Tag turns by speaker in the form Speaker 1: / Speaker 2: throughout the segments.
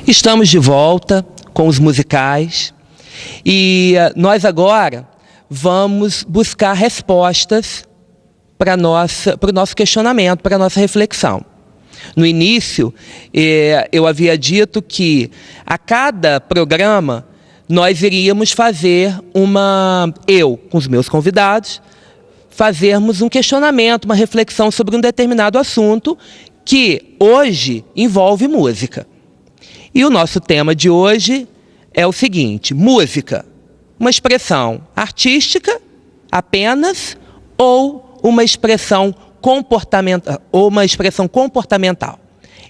Speaker 1: Estamos de volta com os musicais e nós agora vamos buscar respostas para o nosso questionamento, para a nossa reflexão. No início, eu havia dito que a cada programa nós iríamos fazer eu com os meus convidados, fazermos um questionamento, uma reflexão sobre um determinado assunto que hoje envolve música. E o nosso tema de hoje é o seguinte: música, uma expressão artística apenas ou uma expressão comportamental?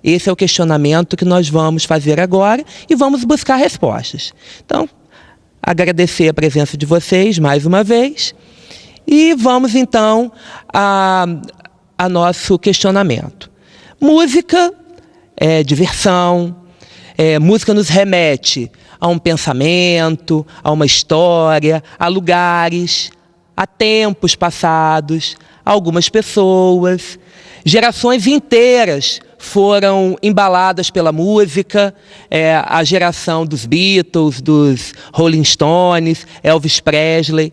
Speaker 1: Esse é o questionamento que nós vamos fazer agora e vamos buscar respostas. Então, agradecer a presença de vocês mais uma vez e vamos então a nosso questionamento. Música é diversão. Música nos remete a um pensamento, a uma história, a lugares, a tempos passados, a algumas pessoas. Gerações inteiras foram embaladas pela música, a geração dos Beatles, dos Rolling Stones, Elvis Presley.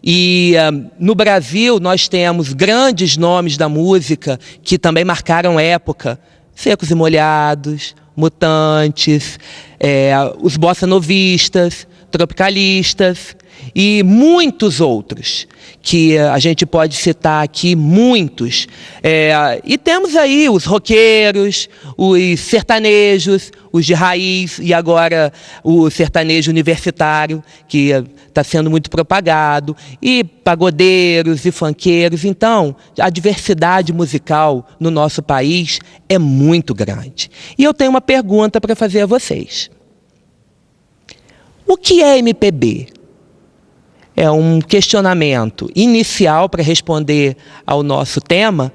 Speaker 1: E no Brasil nós temos grandes nomes da música que também marcaram época: Secos e Molhados, Mutantes, os bossa-novistas, tropicalistas e muitos outros, que a gente pode citar aqui, muitos. E temos aí os roqueiros, os sertanejos, os de raiz e agora o sertanejo universitário, que está sendo muito propagado, e pagodeiros e funkeiros. Então, a diversidade musical no nosso país é muito grande. E eu tenho uma pergunta para fazer a vocês. O que é MPB? É um questionamento inicial para responder ao nosso tema,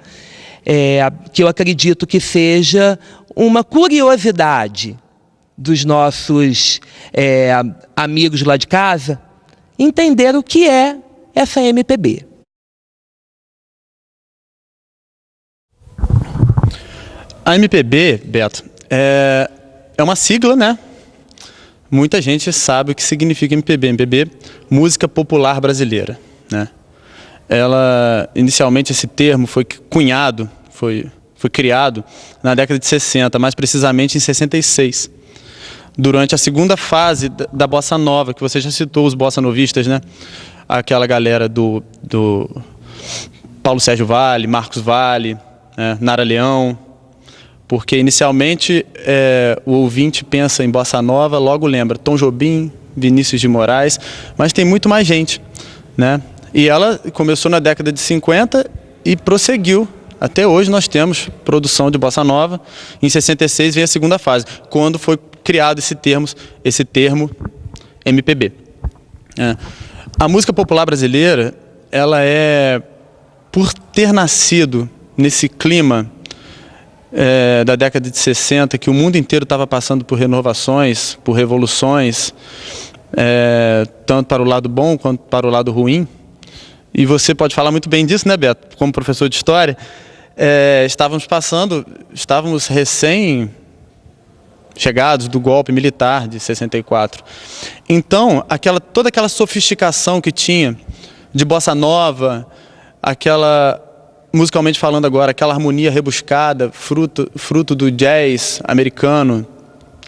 Speaker 1: que eu acredito que seja uma curiosidade dos nossos amigos lá de casa, entender o que é essa MPB.
Speaker 2: A MPB, Beto, é uma sigla, né? Muita gente sabe o que significa MPB. MPB, Música Popular Brasileira, né? Inicialmente esse termo foi cunhado, foi criado na década de 60, mais precisamente em 66. Durante a segunda fase da Bossa Nova, que você já citou, os bossa-novistas, né? Aquela galera do Paulo Sérgio Vale, Marcos Vale, né? Nara Leão. Porque inicialmente o ouvinte pensa em Bossa Nova, logo lembra Tom Jobim, Vinícius de Moraes, mas tem muito mais gente, né? E ela começou na década de 50 e prosseguiu. Até hoje nós temos produção de Bossa Nova. Em 66 veio a segunda fase, quando foi criado esse termo MPB. A música popular brasileira, ela por ter nascido nesse clima da década de 60, que o mundo inteiro estava passando por renovações, por revoluções, tanto para o lado bom quanto para o lado ruim. E você pode falar muito bem disso, né, Beto? Como professor de história, estávamos recém-chegados do golpe militar de 64. Então, toda aquela sofisticação que tinha de bossa nova, musicalmente falando agora, aquela harmonia rebuscada, fruto do jazz americano,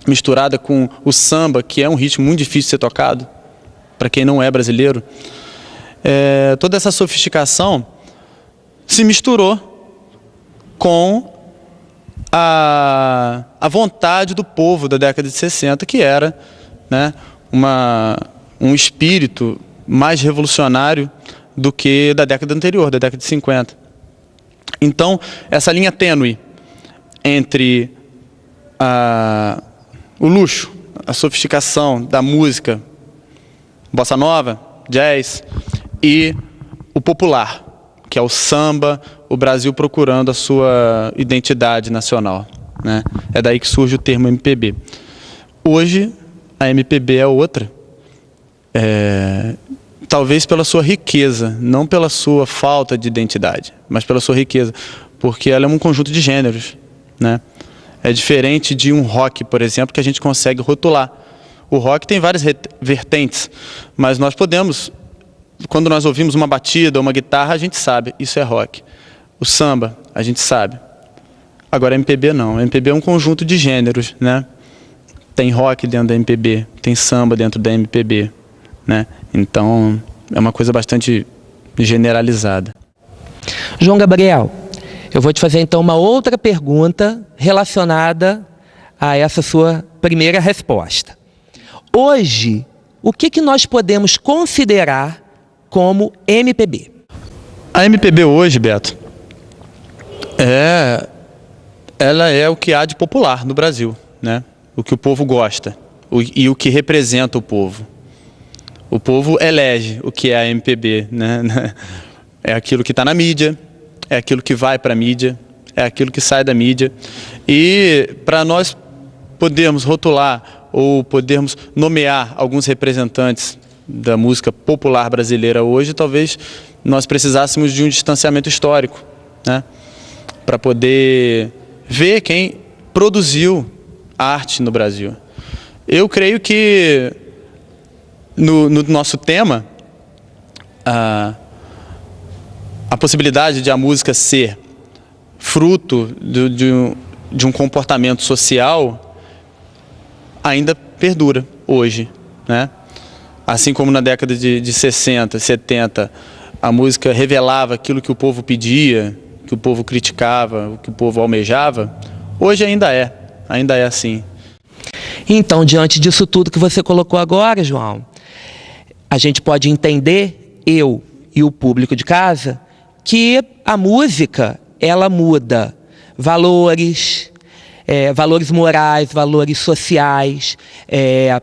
Speaker 2: misturada com o samba, que é um ritmo muito difícil de ser tocado, para quem não é brasileiro. Toda essa sofisticação se misturou com a vontade do povo da década de 60, que era, né, um espírito mais revolucionário do que da década anterior, da década de 50. Então, essa linha tênue entre o luxo, a sofisticação da música, bossa nova, jazz, e o popular, que é o samba, o Brasil procurando a sua identidade nacional, né? É daí que surge o termo MPB. Hoje, a MPB é outra, talvez pela sua riqueza, não pela sua falta de identidade, mas pela sua riqueza, porque ela é um conjunto de gêneros, né? É diferente de um rock, por exemplo, que a gente consegue rotular. O rock tem várias vertentes, mas nós podemos, quando nós ouvimos uma batida ou uma guitarra, a gente sabe, isso é rock. O samba, a gente sabe. Agora, MPB não. MPB é um conjunto de gêneros, né? Tem rock dentro da MPB, tem samba dentro da MPB, né? Então, é uma coisa bastante generalizada.
Speaker 1: João Gabriel, eu vou te fazer então uma outra pergunta relacionada a essa sua primeira resposta. Hoje, o que nós podemos considerar como MPB?
Speaker 2: A MPB hoje, Beto, ela é o que há de popular no Brasil, né? O que o povo gosta e o que representa o povo. O povo elege o que é a MPB, né? É aquilo que está na mídia, é aquilo que vai para a mídia, é aquilo que sai da mídia. E para nós podermos rotular ou podermos nomear alguns representantes da música popular brasileira hoje, talvez nós precisássemos de um distanciamento histórico, né? Para poder ver quem produziu arte no Brasil. Eu creio que no nosso tema, a possibilidade de a música ser fruto de um comportamento social ainda perdura hoje, né? Assim como na década de 60, 70, a música revelava aquilo que o povo pedia, que o povo criticava, o que o povo almejava, hoje ainda é assim.
Speaker 1: Então, diante disso tudo que você colocou agora, João, a gente pode entender, eu e o público de casa, que a música, ela muda valores, valores morais, valores sociais,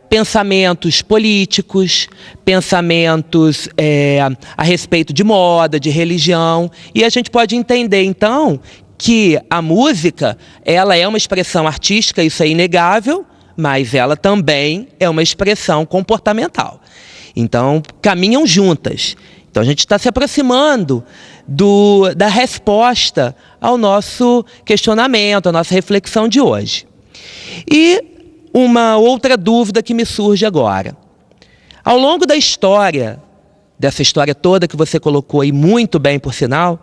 Speaker 1: pensamentos políticos, pensamentos a respeito de moda, de religião. E a gente pode entender, então, que a música, ela é uma expressão artística, isso é inegável, mas ela também é uma expressão comportamental. Então, caminham juntas. Então, a gente está se aproximando da resposta ao nosso questionamento, à nossa reflexão de hoje. E uma outra dúvida que me surge agora. Ao longo da história, dessa história toda que você colocou aí muito bem, por sinal,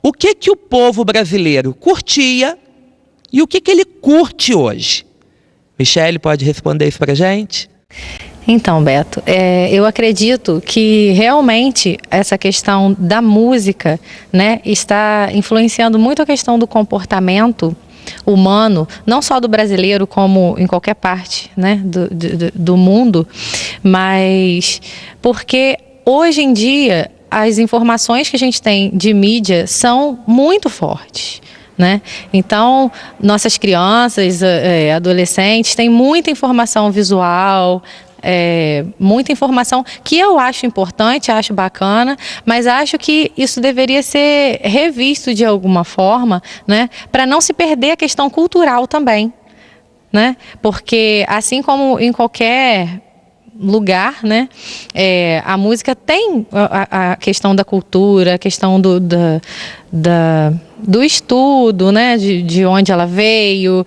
Speaker 1: o que o povo brasileiro curtia e o que ele curte hoje? Michele, pode responder isso para a gente?
Speaker 3: Então, Beto, eu acredito que realmente essa questão da música, né, está influenciando muito a questão do comportamento humano, não só do brasileiro, como em qualquer parte, né, do mundo, mas porque hoje em dia as informações que a gente tem de mídia são muito fortes, né? Então, nossas crianças, adolescentes têm muita informação visual, muita informação que eu acho importante, acho bacana, mas acho que isso deveria ser revisto de alguma forma, né, para não se perder a questão cultural também, né? Porque assim como em qualquer lugar, né, a música tem a questão da cultura, a questão do estudo, né, de onde ela veio.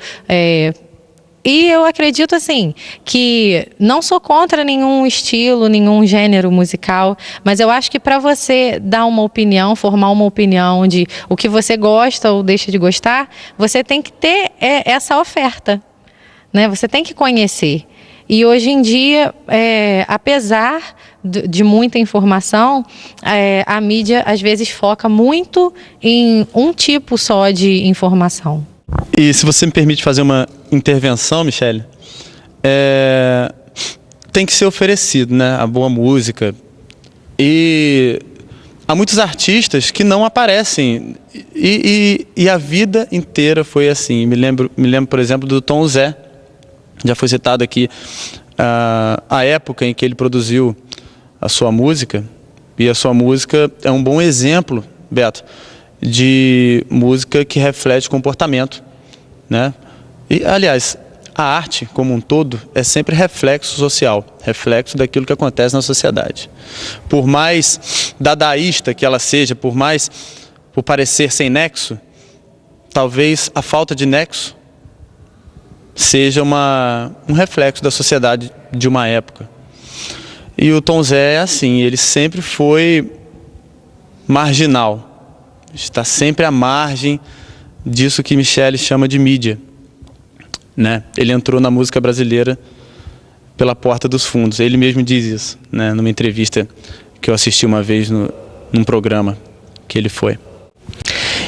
Speaker 3: E eu acredito, assim, que não sou contra nenhum estilo, nenhum gênero musical, mas eu acho que para você dar uma opinião, formar uma opinião de o que você gosta ou deixa de gostar, você tem que ter essa oferta, né? Você tem que conhecer. E hoje em dia, apesar de muita informação, a mídia às vezes foca muito em um tipo só de informação.
Speaker 2: E se você me permite fazer uma intervenção, Michele, tem que ser oferecido, né, a boa música. E há muitos artistas que não aparecem e a vida inteira foi assim. Me lembro, por exemplo, do Tom Zé, já foi citado aqui a época em que ele produziu a sua música, e a sua música é um bom exemplo, Beto, de música que reflete comportamento, né? E, aliás, a arte como um todo é sempre reflexo social, reflexo daquilo que acontece na sociedade. Por mais dadaísta que ela seja, por parecer sem nexo, talvez a falta de nexo seja um reflexo da sociedade de uma época. E o Tom Zé é assim, ele sempre foi marginal, está sempre à margem disso que Michele chama de mídia, né? Ele entrou na música brasileira pela porta dos fundos, ele mesmo diz isso, né? Numa entrevista que eu assisti uma vez num programa que ele foi.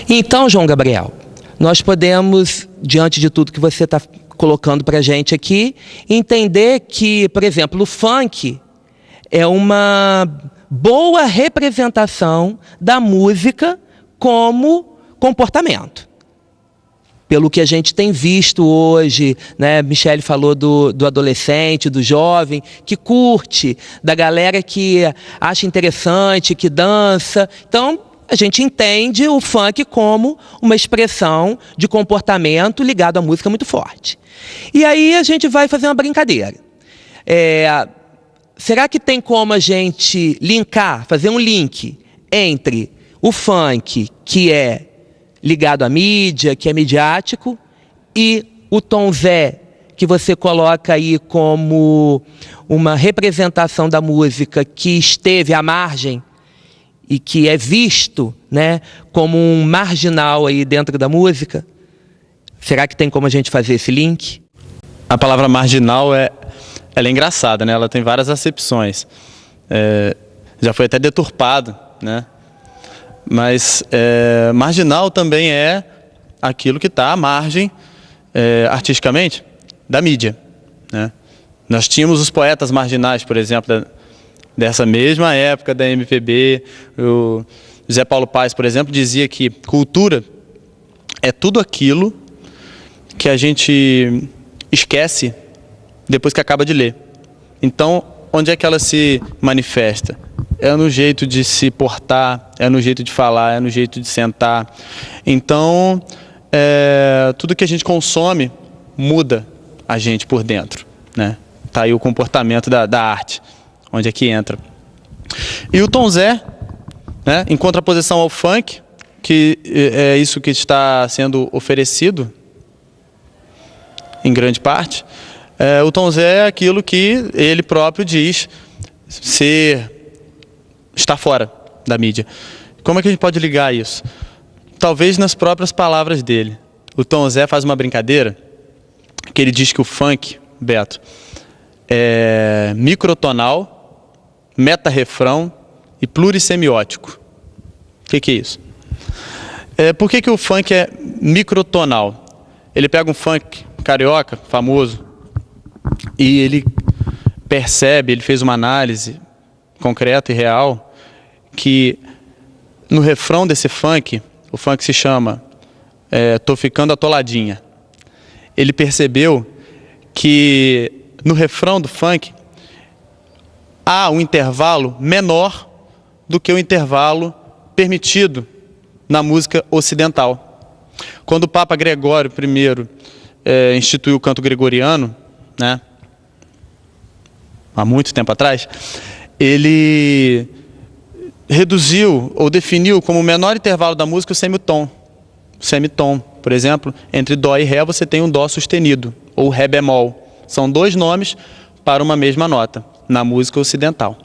Speaker 1: Então, João Gabriel, nós podemos, diante de tudo que você está colocando para a gente aqui, entender que, por exemplo, o funk é uma boa representação da música como comportamento. Pelo que a gente tem visto hoje, né? Michele falou do adolescente, do jovem, que curte, da galera que acha interessante, que dança. Então, a gente entende o funk como uma expressão de comportamento ligado à música muito forte. E aí a gente vai fazer uma brincadeira. Será que tem como a gente linkar, fazer um link entre o funk, que é ligado à mídia, que é midiático, e o Tom Zé, que você coloca aí como uma representação da música que esteve à margem e que é visto, né, como um marginal aí dentro da música? Será que tem como a gente fazer esse link?
Speaker 2: A palavra marginal ela é engraçada, né? Ela tem várias acepções. Já foi até deturpado, né? Mas marginal também é aquilo que está à margem, artisticamente, da mídia, né? Nós tínhamos os poetas marginais, por exemplo, dessa mesma época da MPB. O Zé Paulo Paes, por exemplo, dizia que cultura é tudo aquilo que a gente esquece depois que acaba de ler. Então, onde é que ela se manifesta? É no jeito de se portar, é no jeito de falar, é no jeito de sentar. Então, tudo que a gente consome muda a gente por dentro, né? Tá aí o comportamento da arte, onde é que entra. E o Tom Zé, né, em contraposição ao funk, que é isso que está sendo oferecido, em grande parte, o Tom Zé é aquilo que ele próprio diz está fora da mídia. Como é que a gente pode ligar isso? Talvez nas próprias palavras dele. O Tom Zé faz uma brincadeira, que ele diz que o funk, Beto, é microtonal, meta-refrão e plurissemiótico. O que é isso? Por que o funk é microtonal? Ele pega um funk carioca, famoso, e ele percebe, ele fez uma análise concreta e real, que no refrão desse funk, o funk se chama Tô Ficando Atoladinha. Ele percebeu que no refrão do funk há um intervalo menor do que o intervalo permitido na música ocidental. Quando o Papa Gregório I instituiu o canto gregoriano, né, há muito tempo atrás, ele reduziu ou definiu como o menor intervalo da música o semitom. O semitom, por exemplo, entre dó e ré você tem um dó sustenido, ou ré bemol. São dois nomes para uma mesma nota, na música ocidental.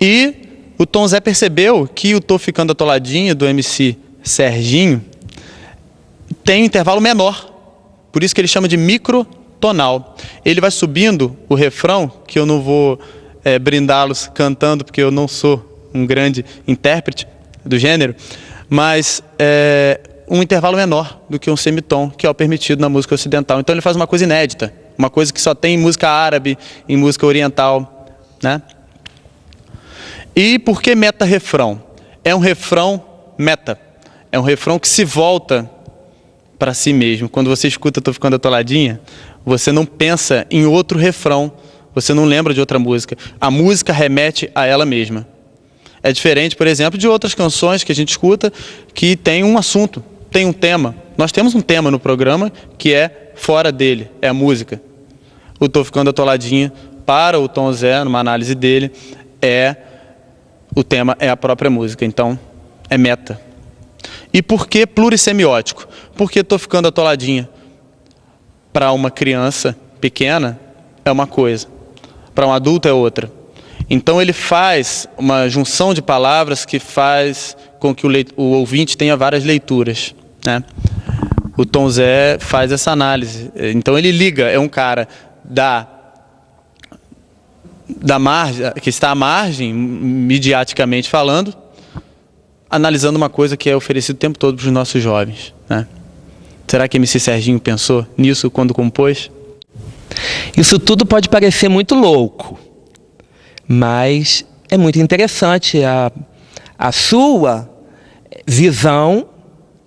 Speaker 2: E o Tom Zé percebeu que o Tô Ficando Atoladinho, do MC Serginho, tem um intervalo menor, por isso que ele chama de microtonal. Ele vai subindo o refrão, que eu não vou brindá-los cantando, porque eu não sou um grande intérprete do gênero, mas um intervalo menor do que um semitom, que é o permitido na música ocidental. Então ele faz uma coisa inédita, uma coisa que só tem em música árabe, em música oriental, né? E por que meta-refrão? É um refrão meta, é um refrão que se volta para si mesmo. Quando você escuta Tô Ficando Atoladinha, você não pensa em outro refrão, você não lembra de outra música. A música remete a ela mesma. É diferente, por exemplo, de outras canções que a gente escuta que tem um assunto, tem um tema. Nós temos um tema no programa que é fora dele, é a música. O Tô Ficando Atoladinha, para o Tom Zé, numa análise dele, o tema é a própria música, então é meta. E por que plurissemiótico? porque estou ficando atoladinha. Para uma criança pequena é uma coisa, para um adulto é outra. Então ele faz uma junção de palavras que faz com que o ouvinte tenha várias leituras, né? O Tom Zé faz essa análise. Então ele liga, é um cara da margem, que está à margem, midiaticamente falando, analisando uma coisa que é oferecida o tempo todo para os nossos jovens, né? Será que MC Serginho pensou nisso quando compôs?
Speaker 1: Isso tudo pode parecer muito louco, mas é muito interessante a sua visão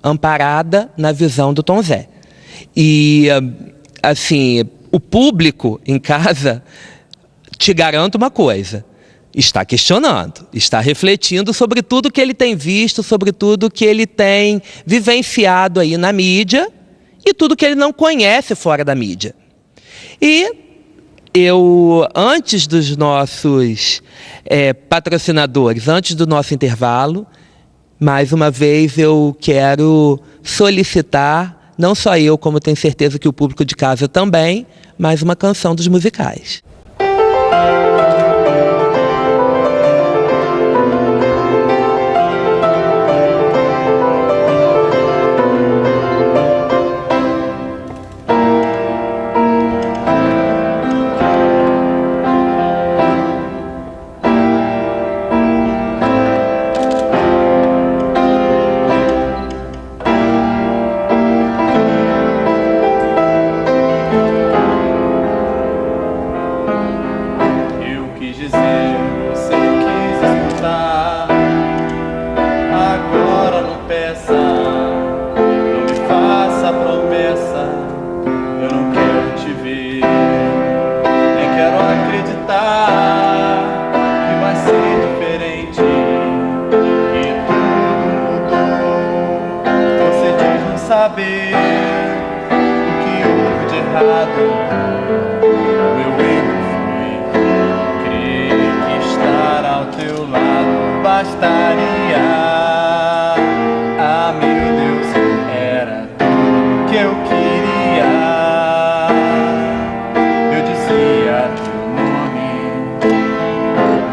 Speaker 1: amparada na visão do Tom Zé. E, assim, o público em casa, te garanto uma coisa, está questionando, está refletindo sobre tudo que ele tem visto, sobre tudo que ele tem vivenciado aí na mídia e tudo que ele não conhece fora da mídia. E eu, antes dos nossos patrocinadores, antes do nosso intervalo, mais uma vez eu quero solicitar, não só eu, como tenho certeza que o público de casa também, mais uma canção dos musicais.
Speaker 2: Saber o que houve de errado, meu erro foi crer que estar ao teu lado bastaria. Ah, meu Deus, era tudo que eu queria. Eu dizia teu nome,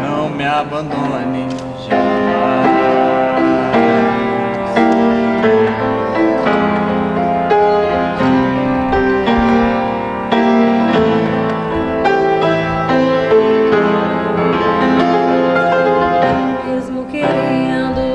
Speaker 2: não me abandone jamais.
Speaker 4: Mesmo querendo